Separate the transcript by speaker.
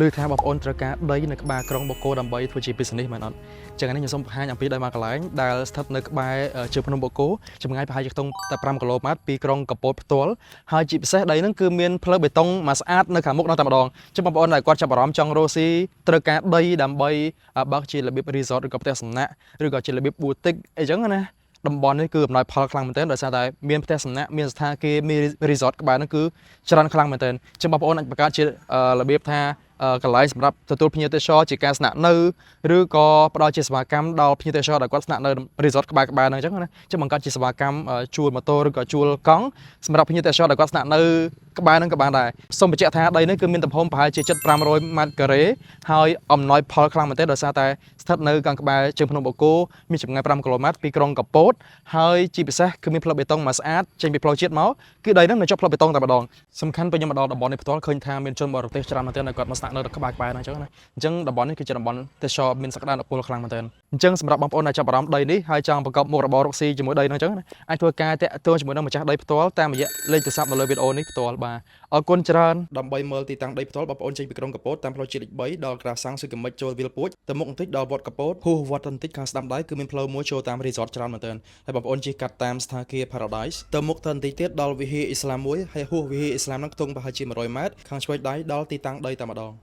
Speaker 1: លើថាបងប្អូនត្រូវការដីនៅក្បែរក្រុងបូកូដើម្បីធ្វើជា business មែនអត់ចឹងនេះខ្ញុំសូមបង្ហាញអំពីដីមួយកន្លែងដែលស្ថិតនៅក្បែរជើងភ្នំបូកូចម្ងាយប្រហែលជាខ្ទង់តែ5គីឡូម៉ែត្រពីក្រុងកពតផ្ទាល់ហើយជាពិសេសដីហ្នឹងគឺមានផ្លូវបេតុងមកស្អាតនៅខាងមុខនោះតែម្ដងចឹងបងប្អូនដែលគាត់ចាប់អារម្មណ៍ចង់រកស៊ីត្រូវការដីដើម្បីបើកជារបៀប resort ឬក៏ផ្ទះសំណាក់ឬក៏ជារបៀប boutique អីចឹងណាតំបន់នេះគឺអំណោយផលខ្លាំងមែនទែនដោយសារតែមានផ្ទះសំណាក់មានស្ថានភាពមាន resort ក្បែរហ្នឹងគឺច្រើនខ្លាំងមែនទែនចឹងបងប្អូនអាចបង្កើតជារបៀបថាកន្លែងសម្រាប់ទទួលភ្ញៀវទេសចរជាការស្នាក់នៅឬក៏ផ្ដល់ជាសេវាកម្មដល់ភ្ញៀវទេសចរដែលគាត់ស្នាក់នៅ resort ក្បែរហ្នឹងអញ្ចឹងណាចឹងបង្កើតជាសេវាកម្មជួលម៉ូតូឬក៏ជួលកង់សម្រាប់ភ្ញៀវទេសចរដែលគាត់ស្នាក់នៅក្បែរហ្នឹងក៏បានដែរសូមបញ្ជាក់ថាដីនេះគឺមានទំហំប្រហែលជា7,500ម៉ែត្រការ៉េហើយអំណោយផលខ្លាំងមែនទែនដោយសារតែស្ថិតនៅខាងក្បែរជើងភ្នំបូកូមានចម្ងាយ5គីឡូម៉ែត្រពីក្រុងកពតហើយជាពិសេសគឺមានផ្លូវបេតុងមកស្អាតចេញពីផ្លូវជាតិមកគឺដីហ្នឹងនៅជាប់ផ្លូវបេតុងតែម្ដងសំខាន់ពេលខ្ញុំមកដល់តំបន់នេះផ្ទាល់ឃើញថាមានជនបរទេសច្រើនមែនទែនដែលគាត់មកស្នាក់នៅក្បែរហ្នឹងអញ្ចឹងណាអញ្ចឹងតំបន់នេះគឺជាតំបន់ទេសចរមានសក្តានុពលខ្លាំងមែនទែនអញ្ចឹងសម្រាប់បងប្អូនដែលចាប់អារម្មណ៍ដីនេះហើយចង់ប្រកបមុខរបររកស៊ីជាមួយដីហ្នឹងអញ្ចឹងណាអាចធ្វើការតាក់ទងជាមួយនឹងម្ចាស់ដីផ្ទាល់តាមរយៈលេខទូរស័ព្ទនៅលើវីដេអូនេះផ្ទាល់បាទអរគុណច្រើនដើម្បីមើលទីតាំងដីផ្ទាល់បងប្អូនចេញពីក្រុងកពតតាមផ្លូវជាតិលេខ3ដល់ក្រាសាំងស៊ឺកមិចចូលវិលពួចទៅមុខបន្តិចដល់វត្តកពតហួសវត្តបន្តិចខាងស្ដាំដៃគឺមានផ្លូវមួយចូលតាម resort ច្រើនមែនទែនហើយបងប្អូនជិះកាត់តាមស្ថានភាព Paradise ទៅមុខទៅបន្តិចទៀតដល់វិហារអ៊ីស្លាមមួយហើយហួសវិហារអ៊ីស្លាមហ្នឹងខ្ទង់ប្រហែលជា100ម៉ែត្រខាងឆ្វេងដៃដល់ទីតាំងដីតែម្ដង